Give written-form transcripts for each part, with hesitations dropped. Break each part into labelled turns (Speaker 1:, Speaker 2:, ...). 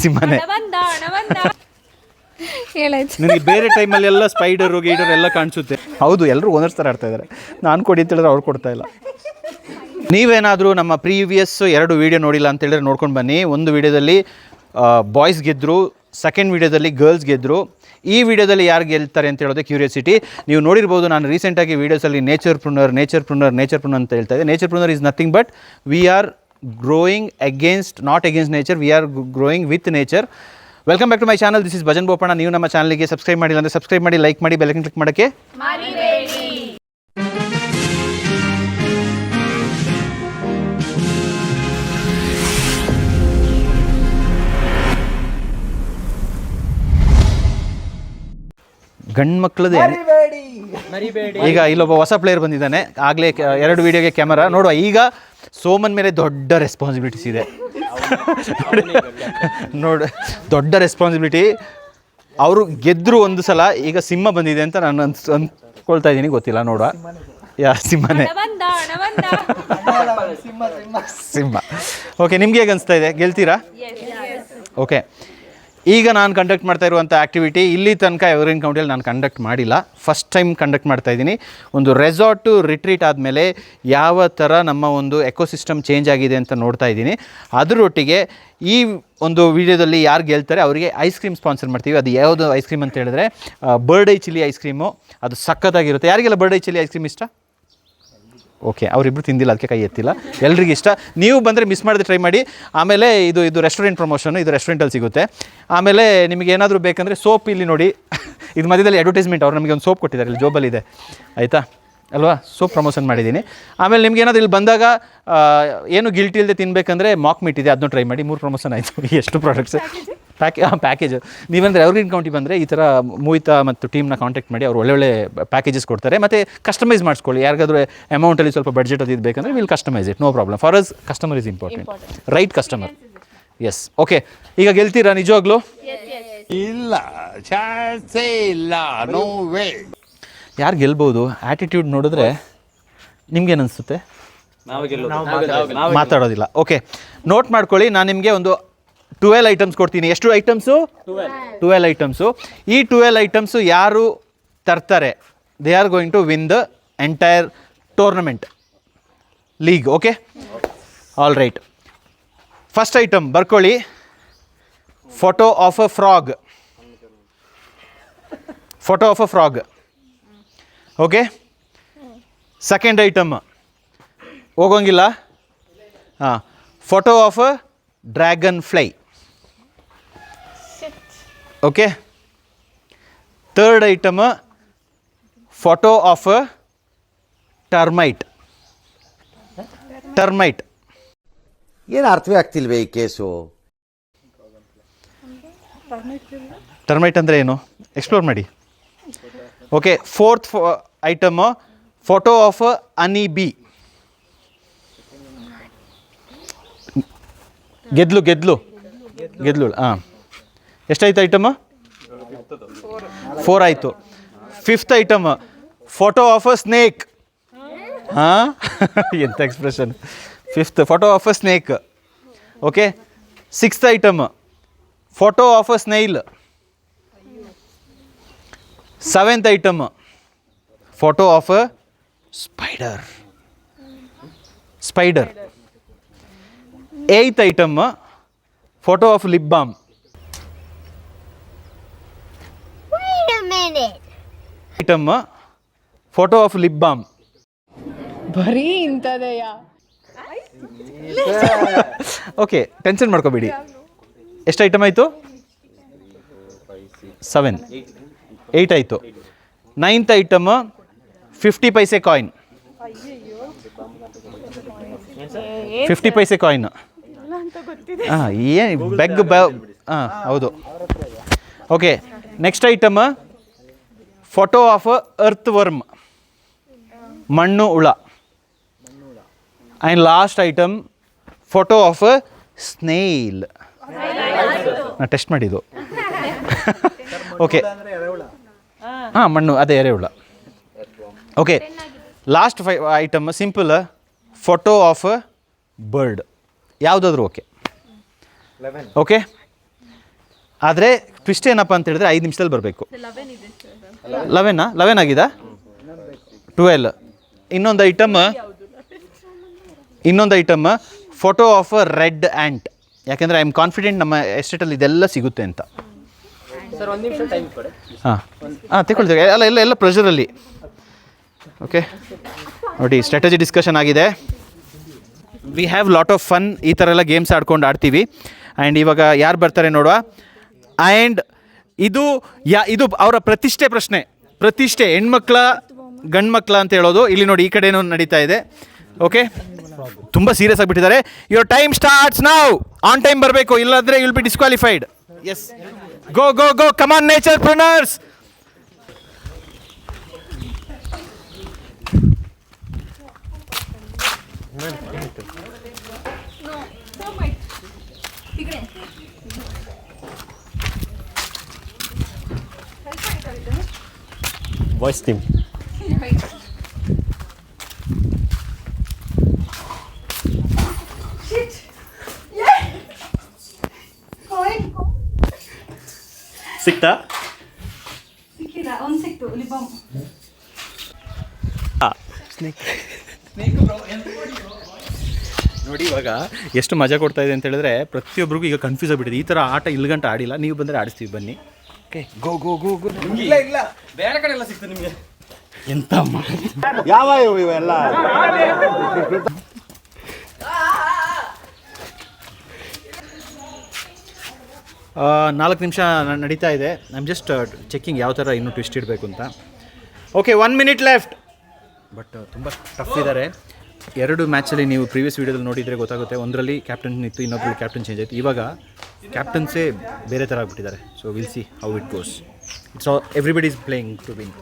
Speaker 1: ಸಿಂಹನೇ. ನಿನಗೆ ಬೇರೆ ಟೈಮಲ್ಲಿ ಎಲ್ಲ ಸ್ಪೈಡರು ಗೀಡರ್ ಎಲ್ಲ ಕಾಣಿಸುತ್ತೆ. ಹೌದು, ಎಲ್ಲರೂ ಓನರ್ಸ್ ಥರ ಆಡ್ತಾ ಇದ್ದಾರೆ. ನಾನು ಕೊಡಿ ಅಂತ ಹೇಳಿದ್ರೆ ಅವ್ರು ಕೊಡ್ತಾ ಇಲ್ಲ. ನೀವೇನಾದರೂ ನಮ್ಮ ಪ್ರೀವಿಯಸ್ 2 ವೀಡಿಯೋ ನೋಡಿಲ್ಲ ಅಂತ ಹೇಳಿದ್ರೆ ನೋಡ್ಕೊಂಡು ಬನ್ನಿ. ಒಂದು ವೀಡಿಯೋದಲ್ಲಿ ಬಾಯ್ಸ್ ಗೆದ್ದರು, ಸೆಕೆಂಡ್ ವೀಡಿಯೋದಲ್ಲಿ ಗರ್ಲ್ಸ್ ಗೆದ್ದರು. ಈ ವಿಡಿಯೋದಲ್ಲಿ ಯಾರು ಗೆಲ್ತಾರೆ ಅಂತ ಹೇಳೋದೇ ಕ್ಯೂರಿಯಾಸಿಟಿ. ನೀವು ನೋಡಿರ್ಬೋದು, ನಾನು ರೀಸೆಂಟಾಗಿ ವೀಡಿಯೋಸಲ್ಲಿ ನೇಚರ್ ಪ್ರುನರ್ ಅಂತ ಹೇಳ್ತಾ ಇದ್ದೆ. Nature pruner is nothing but we are growing not against nature, we are growing with nature. Welcome back to my channel. This is Bhajan Boppanna. ನೀವು ನಮ್ಮ ಚಾನಲ್ಗೆ ಸಬ್ಸ್ಕ್ರೈಬ್ ಮಾಡಿಲ್ಲ ಅಂದರೆ ಸಬ್ಸ್ಕ್ರೈಬ್ ಮಾಡಿ, ಲೈಕ್ ಮಾಡಿ, ಬೆಲ್ ಐಕಾನ್ ಕ್ಲಿಕ್ ಮಾಡೋಕ್ಕೆ ಗಂಡು ಮಕ್ಕಳದೇ. ಈಗ ಇಲ್ಲೊಬ್ಬ ಹೊಸ ಪ್ಲೇಯರ್ ಬಂದಿದ್ದಾನೆ. ಆಗಲೇ 2 ವೀಡಿಯೋಗೆ ಕ್ಯಾಮರಾ ನೋಡುವ. ಈಗ ಸೋಮನ್ ಮೇಲೆ ದೊಡ್ಡ ರೆಸ್ಪಾನ್ಸಿಬಿಲಿಟೀಸ್ ಇದೆ ನೋಡಿ, ದೊಡ್ಡ ರೆಸ್ಪಾನ್ಸಿಬಿಲಿಟಿ. ಅವರು ಗೆದ್ದರು ಒಂದು ಸಲ, ಈಗ ಸಿಂಹ ಬಂದಿದೆ ಅಂತ ನಾನು ಅಂದ್ಕೊಳ್ತಾ ಇದ್ದೀನಿ. ಗೊತ್ತಿಲ್ಲ, ನೋಡುವ. ಸಿಂಹನೇ. ಸಿಂಹ. ಓಕೆ, ನಿಮ್ಗೆ ಹೇಗೆ ಅನಿಸ್ತಾ ಇದೆ? ಗೆಲ್ತೀರಾ? ಓಕೆ, ಈಗ ನಾನು ಕಂಡಕ್ಟ್ ಮಾಡ್ತಾ ಇರುವಂಥ ಆ್ಯಕ್ಟಿವಿಟಿ ಇಲ್ಲಿ ತನಕ ಎವರ್ಗ್ರೀನ್ ಕೌಂಟಿಯಲ್ಲಿ ನಾನು ಕಂಡಕ್ಟ್ ಮಾಡಿಲ್ಲ. ಫಸ್ಟ್ ಟೈಮ್ ಕಂಡಕ್ಟ್ ಮಾಡ್ತಾ ಇದ್ದೀನಿ. ಒಂದು ರೆಸಾರ್ಟು ರಿಟ್ರೀಟ್ ಆದಮೇಲೆ ಯಾವ ಥರ ನಮ್ಮ ಒಂದು ಎಕೋಸಿಸ್ಟಮ್ ಚೇಂಜ್ ಆಗಿದೆ ಅಂತ ನೋಡ್ತಾ ಇದ್ದೀನಿ. ಅದರೊಟ್ಟಿಗೆ ಈ ಒಂದು ವಿಡಿಯೋದಲ್ಲಿ ಯಾರು ಗೆಲ್ತಾರೆ ಅವರಿಗೆ ಐಸ್ ಕ್ರೀಮ್ ಸ್ಪಾನ್ಸರ್ ಮಾಡ್ತೀವಿ. ಅದು ಯಾವುದು ಐಸ್ ಕ್ರೀಮ್ ಅಂತ ಹೇಳಿದ್ರೆ ಬರ್ಡೇ ಚಿಲ್ಲಿ ಐಸ್ ಕ್ರೀಮು. ಅದು ಸಖತ್ತಾಗಿರುತ್ತೆ. ಯಾರಿಗೆಲ್ಲ ಬರ್ಡೇ ಚಿಲ್ಲಿ ಐಸ್ ಕ್ರೀಮ್ ಇಷ್ಟ? ಓಕೆ, ಅವರಿಬ್ಬರು ತಿಂದಿಲ್ಲ, ಅದಕ್ಕೆ ಕೈ ಎತ್ತಿಲ್ಲ. ಎಲ್ರಿಗೂ ಇಷ್ಟ. ನೀವು ಬಂದರೆ ಮಿಸ್ ಮಾಡಿದ್ರೆ ಟ್ರೈ ಮಾಡಿ. ಆಮೇಲೆ ಇದು ರೆಸ್ಟೋರೆಂಟ್ ಪ್ರಮೋಷನು, ಇದು ರೆಸ್ಟೋರೆಂಟಲ್ಲಿ ಸಿಗುತ್ತೆ. ಆಮೇಲೆ ನಿಮಗೆ ಏನಾದರೂ ಬೇಕಂದರೆ ಸೋಪ್ ಇಲ್ಲಿ ನೋಡಿ, ಇದು ಮಧ್ಯದಲ್ಲಿ ಅಡ್ವರ್ಟೈಸ್ಮೆಂಟ್. ಅವ್ರು ನಮಗೆ ಒಂದು ಸೋಪ್ ಕೊಟ್ಟಿದ್ದಾರೆ, ಇಲ್ಲಿ ಜೋಬಲ್ಲಿದೆ, ಆಯಿತಾ ಅಲ್ವಾ? ಸೋಪ್ ಪ್ರಮೋಷನ್ ಮಾಡಿದ್ದೀನಿ. ಆಮೇಲೆ ನಿಮ್ಗೆ ಏನಾದರೂ ಇಲ್ಲಿ ಬಂದಾಗ ಏನು ಗಿಲ್ಟಿ ಇಲ್ಲದೆ ತಿನ್ನಬೇಕಂದ್ರೆ ಮಾಕ್ ಮೀಟ್ ಇದೆ, ಅದನ್ನು ಟ್ರೈ ಮಾಡಿ. 3 ಪ್ರಮೋಷನ್ ಆಯಿತು. ಎಷ್ಟು ಪ್ರಾಡಕ್ಟ್ಸ್ ಪ್ಯಾಕೇಜು. ನೀವಂದರೆ ಎವರ್ಗ್ರೀನ್ ಕೌಂಟಿ ಬಂದರೆ ಈ ಥರ ಮೋಹಿತಾ ಮತ್ತು ಟೀಮ್ನ ಕಾಂಟ್ಯಾಕ್ಟ್ ಮಾಡಿ. ಅವರು ಒಳ್ಳೊಳ್ಳೆ ಪ್ಯಾಕೇಜಸ್ ಕೊಡ್ತಾರೆ. ಮತ್ತು ಕಸ್ಟಮೈಸ್ ಮಾಡಿಸ್ಕೊಳ್ಳಿ. ಯಾರಿಗಾದ್ರೂ ಅಮೌಂಟಲ್ಲಿ ಸ್ವಲ್ಪ ಬಡ್ಜೆಟ್ ಅದು ಬೇಕಂದರೆ will customise it, no problem. For us customer is important, right customer. Yes, okay. ಈಗ ಗೆಲ್ತೀರಾ ನಿಜವಾಗ್ಲೂ?
Speaker 2: ಇಲ್ಲ, ಚಾನ್ಸೇ ಇಲ್ಲ, ನೋ ವೇ.
Speaker 1: ಯಾರು ಗೆಲ್ಬೋದು? ಆ್ಯಟಿಟ್ಯೂಡ್ ನೋಡಿದ್ರೆ ನಿಮ್ಗೇನು ಅನಿಸುತ್ತೆ? ಮಾತಾಡೋದಿಲ್ಲ. ಓಕೆ, ನೋಟ್ ಮಾಡ್ಕೊಳ್ಳಿ. ನಾನು ನಿಮಗೆ ಒಂದು 12 ಐಟಮ್ಸ್ ಕೊಡ್ತೀನಿ. ಎಷ್ಟು ಐಟಮ್ಸು? 12 ಐಟಮ್ಸು. ಈ 12 ಐಟಮ್ಸು ಯಾರು ತರ್ತಾರೆ, they are going to win the entire tournament league. Okay, all right. First item ಬರ್ಕೊಳ್ಳಿ, photo of a frog. Photo of a frog. Okay. Second item ಹೋಗೋಂಗಿಲ್ಲ. ಹಾಂ, photo of a dragonfly. Okay. Third item photo of a termite.
Speaker 2: ಏನು ಅರ್ಥವೇ ಆಗ್ತಿಲ್ವೇ ಈ case?
Speaker 1: Termite ಅಂದರೆ ಏನು? Explore ಮಾಡಿ. Okay. Fourth item photo of honey bee. ಗೆದ್ಲು. ಹಾಂ, ಎಷ್ಟಾಯ್ತು ಐಟಮ್? 4 ಆಯಿತು. Fifth item photo of a snake. ಹಾಂ, ಎಂಥ expression. Fifth photo of a snake. Okay. Sixth item photo of a snail. Seventh item photo of a spider. Eighth item photo of lip balm. Item photo of lip balm.
Speaker 3: ಬರೀ ಇಂಥದೆಯಾ?
Speaker 1: Okay, tension ಮಾಡ್ಕೋಬೇಡಿ. ಎಷ್ಟು item ಆಯಿತು? 7. 8 ಆಯಿತು. 9th item 50 ಪೈಸೆ coin. 50 ಪೈಸೆ coin. ಹಾಂ, ಏನು ಹಾಂ, ಹೌದು. Okay. Next item photo of earth worm, ಮಣ್ಣು ಹುಳ. And last item photo of snail. ನಾನು ಟೆಸ್ಟ್ ಮಾಡಿದ್ದು. ಓಕೆ. ಹಾಂ, ಮಣ್ಣು, ಅದೇ ಎರೆಹುಳ. Okay. Last 5 item simple photo of bird. ಯಾವುದಾದ್ರೂ ಓಕೆ. ಓಕೆ. ಆದರೆ ಟ್ವಿಸ್ಟ್ ಏನಪ್ಪ ಅಂತ ಹೇಳಿದ್ರೆ 5 ನಿಮಿಷದಲ್ಲಿ ಬರಬೇಕು. 11 ಆಗಿದಾ? 12. ಇನ್ನೊಂದು item photo of a red ant. ಯಾಕೆಂದರೆ ಐ ಆಮ್ ಕಾನ್ಫಿಡೆಂಟ್ ನಮ್ಮ ಎಸ್ಟೇಟಲ್ಲಿ ಇದೆಲ್ಲ ಸಿಗುತ್ತೆ ಅಂತ. ಹಾಂ ತಗೊಳ್ತೀವಿ. ಎಲ್ಲ ಪ್ರೆಷರಲ್ಲಿ. ಓಕೆ ನೋಡಿ, ಸ್ಟ್ರಾಟಜಿ ಡಿಸ್ಕಷನ್ ಆಗಿದೆ. We have lot of fun. ಈ ಥರ ಎಲ್ಲ ಗೇಮ್ಸ್ ಆಡ್ತೀವಿ. ಆ್ಯಂಡ್ ಇವಾಗ ಯಾರು ಬರ್ತಾರೆ ನೋಡುವ. ಆ್ಯಂಡ್ ಇದು ಅವರ ಪ್ರಶ್ನೆ. ಪ್ರತಿಷ್ಠೆ ಹೆಣ್ಮಕ್ಳ ಗಂಡು ಮಕ್ಕಳ ಅಂತ ಹೇಳೋದು. ಇಲ್ಲಿ ನೋಡಿ, ಈ ಕಡೆನೂ ನಡೀತಾ ಇದೆ. ಓಕೆ, ತುಂಬ ಸೀರಿಯಸ್ ಆಗಿಬಿಟ್ಟಿದ್ದಾರೆ. Your time starts now. On time ಬರಬೇಕು, ಇಲ್ಲಾಂದರೆ will be disqualified. Yes, go go go, come on nature pruners.
Speaker 4: Voice team. ಸಿಕ್ತಾ?
Speaker 5: ಸಿಕ್ಕಿಲ್ಲ, ಒಂದು ಸಿಕ್ತು ಲಿಬಮ್.
Speaker 1: ನೋಡಿ ಇವಾಗ ಎಷ್ಟು ಮಜಾ ಕೊಡ್ತಾ ಇದೆ ಅಂತ ಹೇಳಿದ್ರೆ ಪ್ರತಿಯೊಬ್ಬರಿಗೂ ಈಗ ಕನ್ಫ್ಯೂಸ್ ಆಗಿಬಿಟ್ಟಿದೆ. ಈ ಥರ ಆಟ ಇಲ್ಗಂಟ ಆಡಿಲ್ಲ. ನೀವು ಬಂದರೆ ಆಡಿಸ್ತೀವಿ, ಬನ್ನಿ. ಓಕೆ, ಗೋ ಗೋ ಗೋ ಗೋ.
Speaker 4: ಇಲ್ಲ ಬೇರೆ ಕಡೆ ಎಲ್ಲ ಸಿಗ್ತದೆ ನಿಮಗೆ.
Speaker 1: ಎಂತ
Speaker 2: ಯಾವ ಇವೆಲ್ಲ?
Speaker 1: 4 ನಿಮಿಷ ನಡೀತಾ ಇದೆ. ಐ ಆಮ್ ಜಸ್ಟ್ ಚೆಕ್ಕಿಂಗ್ ಯಾವ ಥರ ಇನ್ನೂ ಟ್ವಿಸ್ಟ್ ಇಡಬೇಕು ಅಂತ. Okay, 1 minute left. ಬಟ್ ತುಂಬ ಟಫ್ ಇದ್ದಾರೆ. 2 ಮ್ಯಾಚಲ್ಲಿ ನೀವು ಪ್ರೀವಿಯಸ್ ವೀಡಿಯೋದಲ್ಲಿ ನೋಡಿದರೆ ಗೊತ್ತಾಗುತ್ತೆ. ಒಂದರಲ್ಲಿ ಕ್ಯಾಪ್ಟನ್ ಇತ್ತು, ಇನ್ನೊಬ್ಬರಲ್ಲಿ ಕ್ಯಾಪ್ಟನ್ ಚೇಂಜ್ ಆಯಿತು. ಇವಾಗ ಕ್ಯಾಪ್ಟನ್ಸೇ ಬೇರೆ ಥರ ಆಗಿಬಿಟ್ಟಿದ್ದಾರೆ. So will see how it goes. It's everybody is playing to win.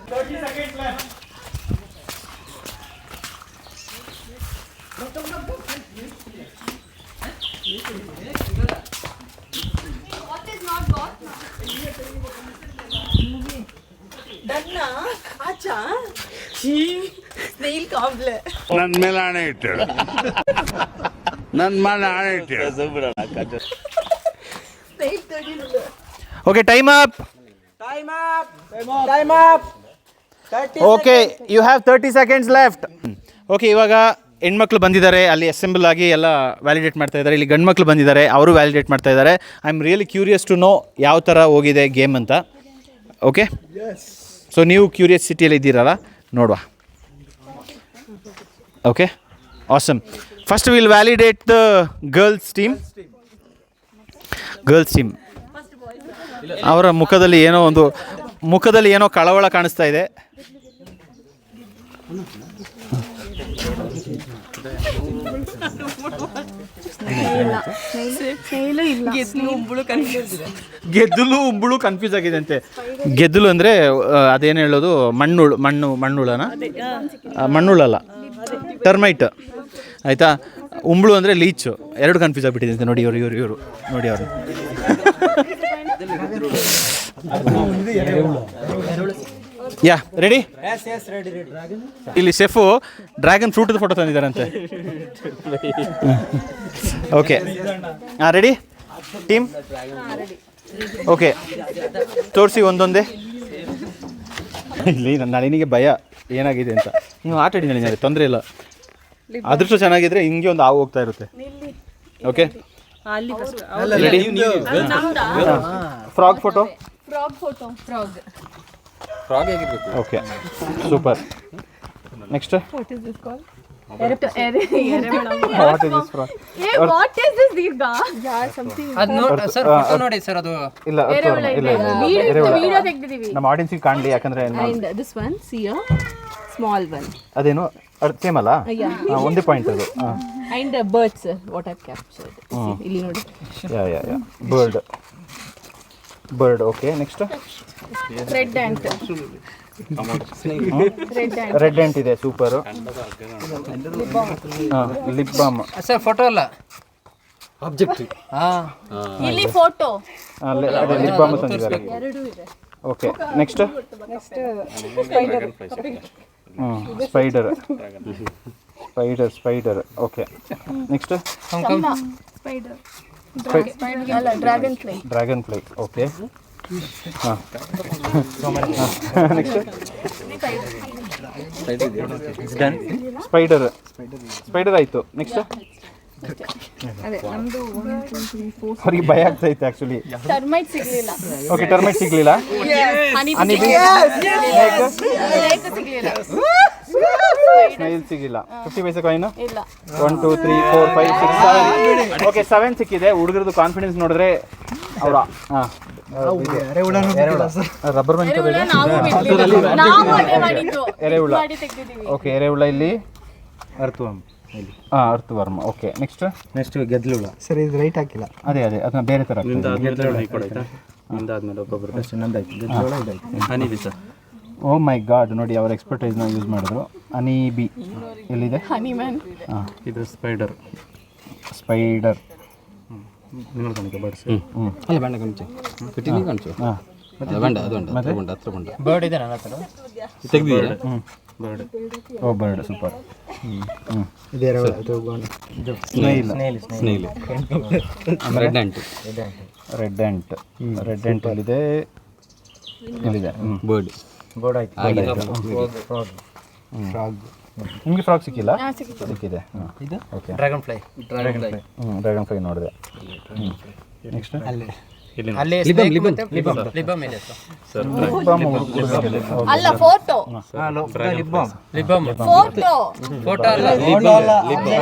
Speaker 6: ನನ್ನ ಮೇಲೆ ಆಣೆ ಇಟ್ಟಳು. ನನ್ನ ಮೇಲೆ ಆಣೆ ಇಟ್ಟಳು.
Speaker 1: Okay, time up. Okay, you have 30 seconds left. Okay, ಇವಾಗ ಹೆಣ್ಮಕ್ಳು ಬಂದಿದ್ದಾರೆ, ಅಲ್ಲಿ ಅಸೆಂಬಲ್ ಆಗಿ ಎಲ್ಲ ವ್ಯಾಲಿಡೇಟ್ ಮಾಡ್ತಾ ಇದ್ದಾರೆ. ಇಲ್ಲಿ ಗಂಡು ಮಕ್ಕಳು ಬಂದಿದ್ದಾರೆ, ಅವರು ವ್ಯಾಲಿಡೇಟ್ ಮಾಡ್ತಾ ಇದ್ದಾರೆ. I am really curious to know ಯಾವ ಥರ ಹೋಗಿದೆ ಗೇಮ್ ಅಂತ. ಓಕೆ, ಸೊ ನೀವು ಕ್ಯೂರಿಯಾಸಿಟಿಯಲ್ಲಿ ಇದ್ದೀರಲ್ಲ, ನೋಡುವ. Okay, awesome. First will validate the girls team. ಅವರ ಮುಖದಲ್ಲಿ ಏನೋ ಕಳವಳ ಕಾಣಿಸ್ತಾ ಇದೆ. ಗೆದ್ದಲು ಉಂಬುಳು ಕನ್ಫ್ಯೂಸ್ ಆಗಿದೆ ಅಂತೆ. ಗೆದ್ದಲು ಅಂದರೆ ಅದೇನು ಹೇಳೋದು, ಮಣ್ಣುಳನ, ಮಣ್ಣುಳಲ್ಲ, ಟರ್ಮೈಟ್ ಆಯಿತಾ. ಉಂಬಳು ಅಂದರೆ ಲೀಚು. 2 ಕನ್ಫ್ಯೂಸ್ ಆಗಿಬಿಟ್ಟಿದೆ ಅಂತೆ. ನೋಡಿ ಇವರು ನೋಡಿ ಅವರು. ಯಾ ರೆಡಿ? ಇಲ್ಲಿ ಶೆಫು ಡ್ರ್ಯಾಗನ್ ಫ್ರೂಟದ ಫೋಟೋ ತಂದಿದ್ದಾರಂತೆ. ಓಕೆ, ಹಾಂ, ರೆಡಿ ಟೀಮ್? ಓಕೆ, ತೋರಿಸಿ ಒಂದೊಂದೇ. ಇಲ್ಲಿ ನಳಿನಿಗೆ ಭಯ ಏನಾಗಿದೆ ಅಂತ. ನೀವು ಆಟ ಆಡಿ ನಳಿನಿ, ತೊಂದರೆ ಇಲ್ಲ. ಅದೃಷ್ಟ ಚೆನ್ನಾಗಿದ್ರೆ ಹಿಂಗೆ ಒಂದು ಹಾವು ಹೋಗ್ತಾ ಇರುತ್ತೆ. Okay, ready? Frog photo.
Speaker 4: Frog ಆಗಿರ್ಬೇಕು.
Speaker 1: Okay, super. Next.
Speaker 3: What is this called?
Speaker 1: What is this frog?
Speaker 3: What is this, Dirga? Yeah, something.
Speaker 4: ಅದು ನೋಡಿ ಸರ್, ಫೋಟೋ ನೋಡಿ ಸರ್. ಅದು
Speaker 1: ಇಲ್ಲ,
Speaker 3: Video ತೆಗ್ದಿದೀವಿ.
Speaker 1: ನಮ್ಮ ಆಡಿಯನ್ಸ್ಗೆ ಕಾಣಲಿ, ಯಾಕಂದ್ರೆ
Speaker 3: And this one, see a small one.
Speaker 1: ಅದೇನು same ಅಲ್ಲ? ಒಂದೇ ಪಾಯಿಂಟ್ ಅದು.
Speaker 3: And birds, what I've captured. See, ಇಲ್ಲಿ ನೋಡಿ.
Speaker 1: Yeah bird. Okay, next.
Speaker 3: Red ant.
Speaker 1: Red ant ಇದೆ, super. Lip balm.
Speaker 4: Sir photo ಅಲ್ಲ, ಆಬ್ಜೆಕ್ಟ್.
Speaker 3: ಇಲ್ಲಿ ಫೋಟೋ.
Speaker 1: ಅದೇ ಲಿಪ್ ಬಾಮ್ ತಂದಿದ್ದಾರೆ. Okay, next. Spider. Okay, next.
Speaker 3: Spider. ಅಲ್ಲ dragonfly.
Speaker 1: Dragonfly okay. ಹಾಂ next spider. Spider ಆಯಿತು. Next
Speaker 3: ಅದೇ ನಮ್ದು 1 2 3 4
Speaker 1: ಅವ್ರಿಗೆ ಭಯ ಆಗ್ತೈತೆ ಆ್ಯಕ್ಚುಲಿ.
Speaker 3: ಟರ್ಮೈಟ್ ಸಿಗ್ಲಿಲ್ಲ.
Speaker 1: ಓಕೆ ಟರ್ಮೈಟ್ ಸಿಗಲಿಲ್ಲ.
Speaker 3: ಹನಿ ಸಿಗ್ಲಿಲ್ಲ.
Speaker 1: ಸ್ನೇಹಿಲ್ ಸಿಗಿಲ್ಲ. 50 ಪೈಸೆ ಕಾಯಿನು
Speaker 3: ಇಲ್ಲ.
Speaker 1: 1 2 3 4 5 6 7 ಓಕೆ 7 ಸಿಕ್ಕಿದೆ. ಹುಡುಗರದು ಕಾನ್ಫಿಡೆನ್ಸ್ ನೋಡಿದ್ರೆ ಅವರ ಹಾಂ ರಬ್ಬರ್ ಬ್ಯಾಂಡ್
Speaker 3: ನಾವು ಬಿಡ್ಲಿಲ್ಲ. ನಾವು ಅದೇ ಮಾಡಿದ್ದು.
Speaker 1: ಎರೆಹುಳ.
Speaker 3: ಮಾಡಿ ತೆಗ್ದಿದ್ದೀವಿ.
Speaker 1: ಓಕೆ ಎರೆಹುಳ ಇಲ್ಲಿ
Speaker 7: ಅರ್ಥವಮ್
Speaker 1: ಹಾಂ ಅರ್ತ್ ವರ್ಮ. ಓಕೆ
Speaker 7: ನೆಕ್ಸ್ಟ್ ಗೆದ್ಲುಳ. ಸರಿ ಇದು ರೈಟ್ ಹಾಕಿಲ್ಲ.
Speaker 1: ಅದೇ ಅದನ್ನ ಬೇರೆ ಥರ
Speaker 7: ನಿಂದಾದ್ಮೇಲೆ ಒಬ್ಬೊಬ್ಬರು ಅಷ್ಟು ನಂದಾಯ್ತು. ಗೆದ್ಲುಳ ಇದಾಯ್ತು. Honey bee sir.
Speaker 1: Oh my god ನೋಡಿ ಅವ್ರ ಎಕ್ಸ್ಪರ್ಟೈಸ್ನ ಯೂಸ್ ಮಾಡಿದ್ರು. ಹನಿ ಬಿ ಎಲ್ಲಿದೆ?
Speaker 3: Honey man.
Speaker 1: ಹಾಂ
Speaker 7: ಇದು ಸ್ಪೈಡರ್.
Speaker 1: ಸ್ಪೈಡರ್
Speaker 7: നിങ്ങൾ കാണിക്കാം ബേർഡ്സ്.
Speaker 4: ಅಲ್ಲ ಬೇಡ ಕಾಣಿಸು ಕಟ್ಟಿನಿ ಕಾಣಿಸು.
Speaker 1: ಹಾಂ
Speaker 4: ಅದು ಬೇಡ ಅದು ಬೇಡ ಹತ್ರ ಬಂಡ
Speaker 7: ಬರ್ಡ್ ಇದೆ ನನ್ನ ಹತ್ರ.
Speaker 4: ತೆಗ್ದಿದ್ದೀರಾ?
Speaker 7: ಬರ್ಡ್.
Speaker 1: Oh bird super.
Speaker 7: ಇದೆ ಇದು
Speaker 1: snail.
Speaker 4: Snail red ant.
Speaker 1: Red ant. Red ant ಎಲ್ಲಿದೆ? ಎಲ್ಲಿದೆ?
Speaker 4: ಬರ್ಡ್
Speaker 7: ಬರ್ಡ್ ಆಯ್ತು.
Speaker 1: ಫ್ರಾಗ್. ನಿಮಗೆ ಫ್ರಾಗ್ ಸಿಕ್ಕಿಲ್ಲ? ಸಿಕ್ಕಿದೆ. ಹಾಂ
Speaker 7: ಇದು
Speaker 1: okay
Speaker 7: dragonfly.
Speaker 1: Dragonfly ನೋಡಿದೆ. ನೆಕ್ಸ್ಟ್
Speaker 7: ಅಲ್ಲಿ
Speaker 4: ಅಲ್ಲಿ ಲಿಬಮ್ ಇದೆ ಸರ್.
Speaker 3: ಅಲ್ಲ ಫೋಟೋ.
Speaker 4: ಲಿಬಮ್
Speaker 3: ಫೋಟೋ.
Speaker 4: ಫೋಟೋ ಅಲ್ಲ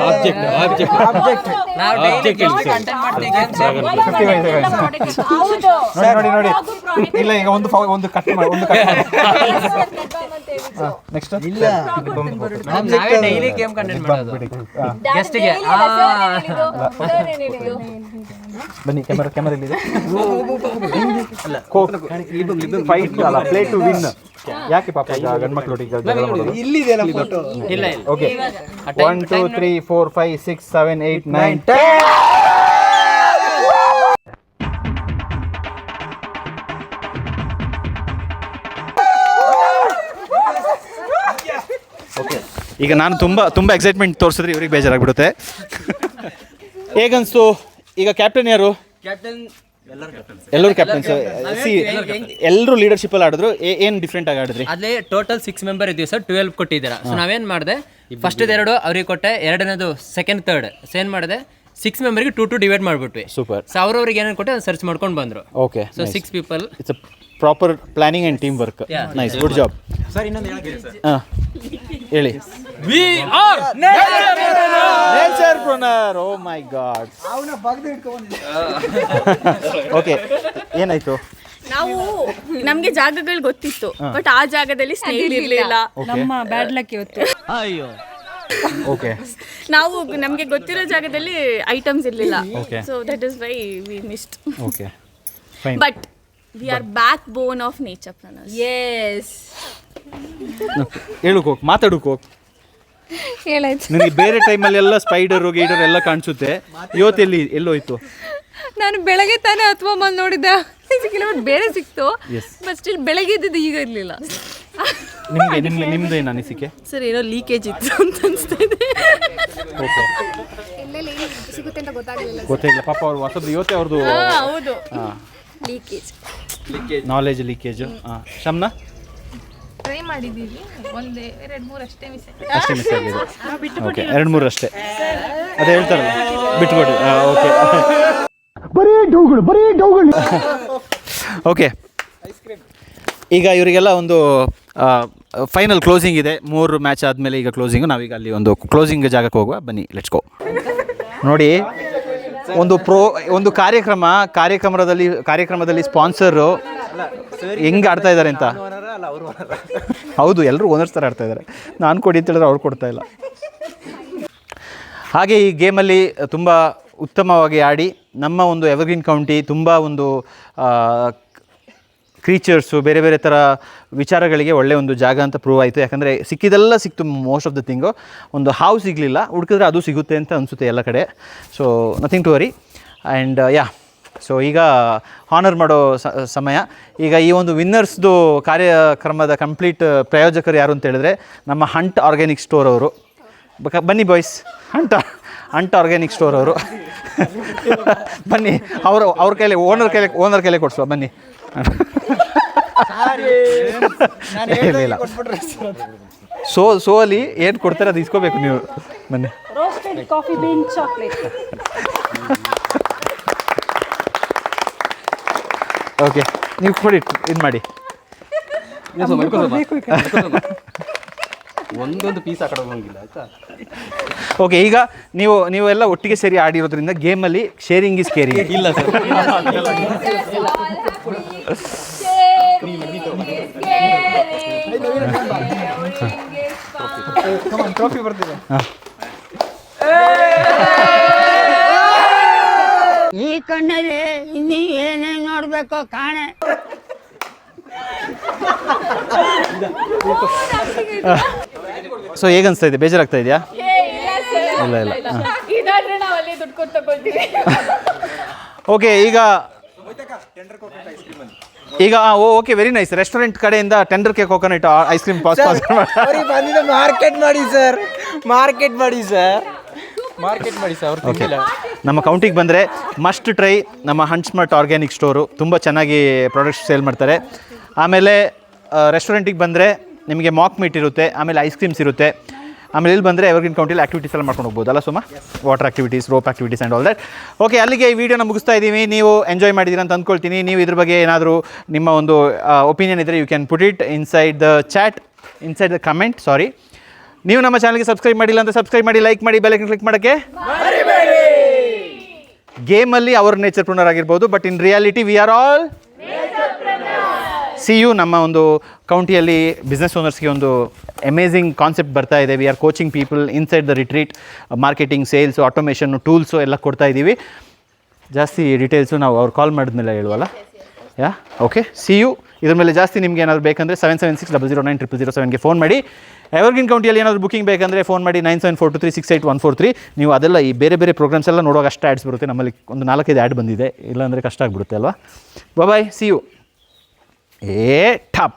Speaker 4: ಆಬ್ಜೆಕ್ಟ್ ನಾವು ಡೈಲಿ ಕಂಟೆಂಟ್ ಮಾಡ್ತೀವಿ ಗೇಮ್ ಸರ್.
Speaker 1: 50 ಪೈಸೆ
Speaker 3: ಹೌದು.
Speaker 1: ನೋಡಿ ಇಲ್ಲ ಈಗ ಒಂದು ಕಟ್ ಮಾಡಿ ನೆಕ್ಸ್ಟ್
Speaker 7: ಇಲ್ಲ
Speaker 4: ನಾವೇ ಡೈಲಿ ಗೇಮ್ ಕಂಟೆಂಟ್ ಮಾಡೋದು ಗೆಸ್ಟ್ ಗೆ.
Speaker 1: ಬನ್ನಿ ಕ್ಯಾಮರಾ ಇಲ್ಲಿದೆ. ಫೈಟ್ ಅಲ್ಲ ಪ್ಲೇ ಟು ವಿನ್. ಯಾಕೆ ಪಾಪ ಗಂಡು ಮಕ್ಕಳೊಟ್ಟಿಗೆ ಜಗಳ ಮಾಡೋದು?
Speaker 7: ಇಲ್ಲಿದೆಯಲ್ಲ ಫೋಟೋ.
Speaker 4: ಇಲ್ಲ
Speaker 1: ಓಕೆ 1 2 3 4 5 6 7 8 9 10. ಓಕೆ ಈಗ ನಾನು ತುಂಬ ಎಕ್ಸೈಟ್ಮೆಂಟ್ ತೋರಿಸಿದ್ರೆ ಇವ್ರಿಗೆ ಬೇಜಾರಾಗ್ಬಿಡುತ್ತೆ. ಹೇಗನ್ಸ್ತು? ಈಗ ಕ್ಯಾಪ್ಟನ್ ಯಾರು?
Speaker 4: ಕ್ಯಾಪ್ಟನ್
Speaker 1: ಎಲ್ಲರೂ ಕ್ಯಾಪ್ಟನ್ಸ್. ಎಲ್ಲರೂ ಲೀಡರ್ಶಿಪ್ಪಲ್ಲಿ ಆಡಿದ್ರು. ಏನು ಡಿಫ್ರೆಂಟ್ ಆಗಿ ಆಡಿದ್ರಿ?
Speaker 4: ಅಲ್ಲೇ ಟೋಟಲ್ 6 ಮೆಂಬರ್ ಇದ್ದೀವಿ ಸರ್. 12 ಕೊಟ್ಟಿದ್ದೀರಾ. ಸೊ ನಾವೇನು ಮಾಡಿದೆ, ಫಸ್ಟ್ 2 ಅವ್ರಿಗೆ ಕೊಟ್ಟೆ, ಎರಡನೇದು ಸೆಕೆಂಡ್ ಥರ್ಡ್ ಸೇನ್ ಮಾಡಿದೆ. 6 ಮೆಂಬರ್ಗೆ 2 ಡಿವೈಡ್ ಮಾಡಿಬಿಟ್ವಿ.
Speaker 1: ಸೂಪರ್.
Speaker 4: ಸೊ ಅವ್ರವ್ರಿಗೆ ಏನೇನು ಕೊಟ್ಟೆ ಅದನ್ನು ಸರ್ಚ್ ಮಾಡ್ಕೊಂಡು ಬಂದರು.
Speaker 1: Okay
Speaker 4: so 6 people.
Speaker 1: It's a proper planning and team work. Nice, good job.
Speaker 7: Sir ಇನ್ನೊಂದು ಹೇಳಿ ಸರ್.
Speaker 1: ಹಾಂ ಹೇಳಿ.
Speaker 4: We are
Speaker 1: nature pruner. Oh my god.
Speaker 7: ಅವನ ಬಗ್ದು ಇಟ್ಕೊಂಡು
Speaker 1: ಓಕೆ ಏನಾಯ್ತು?
Speaker 3: ನಾವು ನಮ್ಗೆ ಜಾಗಗಳು ಗೊತ್ತಿತ್ತು, ಬಟ್ ಆ ಜಾಗದಲ್ಲಿ ಸ್ನೇಹಿಲ್ ಇರ್ಲಿಲ್ಲ.
Speaker 5: ನಮ್ಮ ಬ್ಯಾಡ್ ಲಕ್ ಇವತ್ತು.
Speaker 1: ಓಕೆ
Speaker 3: ನಾವು ನಮ್ಗೆ ಗೊತ್ತಿರೋ ಜಾಗದಲ್ಲಿ ಐಟಮ್ಸ್ ಇರ್ಲಿಲ್ಲ.
Speaker 1: Okay.
Speaker 3: So that is why we missed.
Speaker 1: Okay fine.
Speaker 3: But we are backbone of nature planners.
Speaker 5: Yes
Speaker 1: ಹೇಳಕ್ ಹೋಗಿ ಮಾತಾಡಕ್ ಹೋಗಿ.
Speaker 5: ಹೇಳಾಯ್ತು.
Speaker 1: ನಿನಗೆ ಬೇರೆ ಟೈಮಲ್ಲಿ ಎಲ್ಲ ಸ್ಪೈಡರ್ ಗೀಡರ್ ಎಲ್ಲ ಕಾಣಿಸುತ್ತೆ. ಇವತ್ತು ಎಲ್ಲೋಯ್ತು?
Speaker 5: ನಾನು ಬೆಳಗ್ಗೆ ತಾನೇ ಅಥವಾ ಮಲ್ಲಿ ನೋಡಿದ್ದೆ, ಸಿಕ್ಕಿಲ್ಲ. ಬಟ್ ಬೇರೆ ಸಿಕ್ತು.
Speaker 1: Yes.
Speaker 5: ಬಟ್ ಸ್ಟಿಲ್ ಬೆಳಗ್ಗೆ ಇದ್ದಿದ್ದು ಈಗ ಇರಲಿಲ್ಲ.
Speaker 1: ನಿಮ್ದು ಏನು ಅನಿಸಿಕೆ?
Speaker 3: ಸರ್ ಏನೋ ಲೀಕೇಜ್ ಇತ್ತು ಅಂತ ಅನಿಸ್ತಾ ಇದೆ.
Speaker 1: ಓಕೆ ಗೊತ್ತಿಲ್ಲ ಪಾಪ ಅವ್ರು ಹೊಸದು ಇವತ್ತೇ ಅವ್ರದ್ದು
Speaker 3: ಹೌದು,
Speaker 1: ಹಾಂ
Speaker 3: ಲೀಕೇಜ್.
Speaker 1: Knowledge leakage. ಹಾಂ ಶಮ್ನಾ
Speaker 5: ಟ್ರೈ ಮಾಡಿದ್ದೀವಿ, 1 2 3 ಅಷ್ಟೇ ಮಿಸ್ ಆಗಿದೆ.
Speaker 1: ಅಷ್ಟೇ ಮಿಸ್ ಆಗಿದೆ. ಓಕೆ 2 3 ಅಷ್ಟೇ. ಅದೇ ಹೇಳ್ತಾರಲ್ಲ ಬಿಟ್ಕೊಡಿ. ಓಕೆ ಓಕೆ ಈಗ ಇವರಿಗೆಲ್ಲ ಒಂದು ಫೈನಲ್ ಕ್ಲೋಸಿಂಗ್ ಇದೆ. 3 ಮ್ಯಾಚ್ ಆದಮೇಲೆ ಈಗ ಕ್ಲೋಸಿಂಗು. ನಾವೀಗ ಅಲ್ಲಿ ಒಂದು ಕ್ಲೋಸಿಂಗ್ ಜಾಗಕ್ಕೆ ಹೋಗುವ. ಬನ್ನಿ ಲೆಟ್ಸ್ ಗೋ. ನೋಡಿ ಒಂದು ಕಾರ್ಯಕ್ರಮದಲ್ಲಿ ಸ್ಪಾನ್ಸರು ಹೆಂಗೆ ಆಡ್ತಾ ಇದ್ದಾರೆ ಅಂತ. ಹೌದು, ಎಲ್ಲರೂ ಓನರ್ಸ್ ಥರ ಆಡ್ತಾ ಇದ್ದಾರೆ. ನಾನು ಕೊಡಿ ಅಂತ ಹೇಳಿದ್ರೆ ಅವ್ರು ಕೊಡ್ತಾ ಇಲ್ಲ. ಹಾಗೆ ಈ ಗೇಮಲ್ಲಿ ತುಂಬ ಉತ್ತಮವಾಗಿ ಆಡಿ ನಮ್ಮ ಒಂದು ಎವರ್ಗ್ರೀನ್ ಕೌಂಟಿ ತುಂಬ ಒಂದು ಕ್ರೀಚರ್ಸು ಬೇರೆ ಬೇರೆ ಥರ ವಿಚಾರಗಳಿಗೆ ಒಳ್ಳೆಯ ಒಂದು ಜಾಗ ಅಂತ ಪ್ರೂವ್ ಆಯಿತು. ಯಾಕಂದರೆ ಸಿಕ್ಕಿದೆಲ್ಲ ಸಿಕ್ತು. ಮೋಸ್ಟ್ ಆಫ್ ದ ಥಿಂಗು ಒಂದು ಹಾವು ಸಿಗಲಿಲ್ಲ, ಹುಡುಕಿದ್ರೆ ಅದು ಸಿಗುತ್ತೆ ಅಂತ ಅನಿಸುತ್ತೆ ಎಲ್ಲ ಕಡೆ. So nothing to worry. And so ಈಗ ಹಾನರ್ ಮಾಡೋ ಸಮಯ. ಈಗ ಈ ಒಂದು ವಿನ್ನರ್ಸ್ದು ಕಾರ್ಯಕ್ರಮದ ಕಂಪ್ಲೀಟ್ ಪ್ರಾಯೋಜಕರು ಯಾರು ಅಂತ ಹೇಳಿದ್ರೆ ನಮ್ಮ ಹಂಟ್ ಆರ್ಗ್ಯಾನಿಕ್ ಸ್ಟೋರ್ ಅವರು. ಬನ್ನಿ ಬಾಯ್ಸ್. ಅಂಟ್ ಆರ್ಗ್ಯಾನಿಕ್ ಸ್ಟೋರ್ ಅವರು. ಬನ್ನಿ, ಅವ್ರ ಕೈಲಿ ಓನರ್ ಕೈಲಿ ಕೊಡಿಸುವ ಬನ್ನಿ. ಇಲ್ಲ ಸೋಲಿ ಏನು ಕೊಡ್ತಾರೆ ಅದು ಇಸ್ಕೋಬೇಕು ನೀವು. ಬನ್ನಿ.
Speaker 8: Coffee bean chocolate.
Speaker 1: ಓಕೆ, ನೀವು ಕೊಡಿ, ಇದು ಮಾಡಿ.
Speaker 4: ಒಂದೊಂದು ಪೀಸ್ ಆ ಕಡೆ ಹೋಗಿಲ್ಲ ಆಯ್ತಾ.
Speaker 1: ಓಕೆ, ಈಗ ನೀವೆಲ್ಲ ಒಟ್ಟಿಗೆ ಸೇರಿ ಆಡಿರೋದ್ರಿಂದ ಗೇಮಲ್ಲಿ ಶೇರಿಂಗ್ ಇಸ್ ಕೇರಿಂಗ್.
Speaker 4: ಇಲ್ಲ ಸರ್,
Speaker 7: ಟ್ರೋಫಿ ಬರ್ತಿದೆ.
Speaker 8: ಈ ಕಣ್ಣಲ್ಲಿ ಇನ್ನೀ ಏನೇನ್ ನೋಡ್ಬೇಕೋ ಕಾಣೆ.
Speaker 1: ಸೊ ಹೇಗನ್ಸ್ತಾ ಇದೆ? ಬೇಜಾರಾಗ್ತಾ ಇದೆಯಾ? ಇಲ್ಲ ಇಲ್ಲ.
Speaker 3: ಇದಾದ್ರೆ ನಾವು ಅಲ್ಲಿ ದುಡ್ಡು ಕೊಟ್ಟು ತಗೊಳ್ತೀವಿ.
Speaker 1: ಓಕೆ, ಈಗ ಓಕೆ, ವೆರಿ ನೈಸ್. ರೆಸ್ಟೋರೆಂಟ್ ಕಡೆಯಿಂದ tender cake coconut ice cream
Speaker 7: ಅವ್ರಿಗೆ ಬಂದಿದೆ. ಮಾರ್ಕೆಟ್ ಮಾಡಿ ಸರ್, ಮಾರ್ಕೆಟ್ ಮಾಡಿ ಸರ್, ಮಾರ್ಕೆಟ್ ಮಾಡಿ ಸರ್. ಅವ್ರು
Speaker 1: ಓಕೆ, ನಮ್ಮ ಕೌಂಟಿಗೆ ಬಂದರೆ ಮಸ್ಟ್ ಟ್ರೈ ನಮ್ಮ ಹಂಟ್ ಸ್ಮಾರ್ಟ್ ಆರ್ಗ್ಯಾನಿಕ್ ಸ್ಟೋರು. ತುಂಬ ಚೆನ್ನಾಗಿ ಪ್ರಾಡಕ್ಟ್ಸ್ ಸೇಲ್ ಮಾಡ್ತಾರೆ. ಆಮೇಲೆ ರೆಸ್ಟೋರೆಂಟಿಗೆ ಬಂದರೆ ನಿಮಗೆ ಮಾಕ್ ಮೀಟ್ ಇರುತ್ತೆ, ಆಮೇಲೆ ಐಸ್ ಕ್ರೀಮ್ಸ್ ಇರುತ್ತೆ. ಆಮೇಲೆ ಇಲ್ಲಿ ಬಂದರೆ ಎವರ್ಗ್ರೀನ್ ಕೌಂಟಿಲಿ ಆಕ್ಟಿವಿಟೀಸ್ ಎಲ್ಲ ಮಾಡ್ಕೊಂಡು ಹೋಗ್ಬೋದು ಅಲ್ಲ ಸುಮ್ಮ? Water activities, rope activities and all that. Okay, ಅಲ್ಲಿಗೆ ಈ ವಿಡಿಯೋನ ಮುಗಿಸ್ತಾ ಇದ್ದೀವಿ. ನೀವು ಎಂಜಾಯ್ ಮಾಡಿದ್ದೀರಾ ಅಂತ ಅಂದ್ಕೊಳ್ತೀನಿ. ನೀವು ಇದ್ರ ಬಗ್ಗೆ ಏನಾದರೂ ನಿಮ್ಮ ಒಂದು ಒಪಿನಿಯನ್ ಇದ್ದರೆ you can put it inside the chat, inside the comment. Sorry, ನೀವು ನಮ್ಮ ಚಾನಲ್ಗೆ ಸಬ್ಸ್ಕ್ರೈಬ್ ಮಾಡಿಲ್ಲ ಅಂತ ಸಬ್ಸ್ಕ್ರೈಬ್ ಮಾಡಿ, ಲೈಕ್ ಮಾಡಿ, ಬೆಲ್ ಐಕಾನ್ ಕ್ಲಿಕ್ ಮಾಡೋಕ್ಕೆ. ಗೇಮಲ್ಲಿ ಅವ್ರ ನೇಚರ್ ಪ್ರುನರ್ ಆಗಿರ್ಬೋದು, but in reality we are all see you. ನಮ್ಮ ಒಂದು ಕೌಂಟಿಯಲ್ಲಿ ಬಿಸ್ನೆಸ್ ಓನರ್ಸ್ಗೆ ಒಂದು ಅಮೇಝಿಂಗ್ ಕಾನ್ಸೆಪ್ಟ್ ಬರ್ತಾ ಇದೆ. We are coaching people inside the retreat. Marketing, sales, ಆಟೋಮೇಷನ್ನು, ಟೂಲ್ಸು ಎಲ್ಲ ಕೊಡ್ತಾ ಇದ್ದೀವಿ. ಜಾಸ್ತಿ ಡೀಟೇಲ್ಸು ನಾವು ಅವ್ರು ಕಾಲ್ ಮಾಡಿದ್ಮೇಲೆ ಹೇಳುವಲ್ಲ. Okay, C you. ಇದ್ರ ಮೇಲೆ ಜಾಸ್ತಿ ನಿಮ್ಗೆ ಏನಾದರೂ ಬೇಕಂದರೆ 7760090007ಗೆ ಫೋನ್ ಮಾಡಿ. ಎವರ್ಗ್ರೀನ್ ಕೌಂಟಿಯಲ್ಲಿ ಏನಾದರೂ ಬುಕಿಂಗ್ ಬೇಕಂದರೆ ಫೋನ್ ಮಾಡಿ 9742368143. ನೀವು ಅದೆಲ್ಲ ಈ ಬೇರೆ ಬೇರೆ ಪ್ರೋಗ್ರಾಮ್ಸ್ ಎಲ್ಲ ನೋಡುವಾಗ ಅಷ್ಟು ಆ್ಯಡ್ಸ್ ಬರುತ್ತೆ. ನಮ್ಮಲ್ಲಿ ಒಂದು 4-5 ಆ್ಯಡ್ ಬಂದಿದೆ, ಇಲ್ಲಾಂದರೆ ಕಷ್ಟ ಆಗಿಬಿಡುತ್ತೆ ಅಲ್ವಾ. ಬಾಯ್, ಸಿ ಯು. ಟಾಪ್.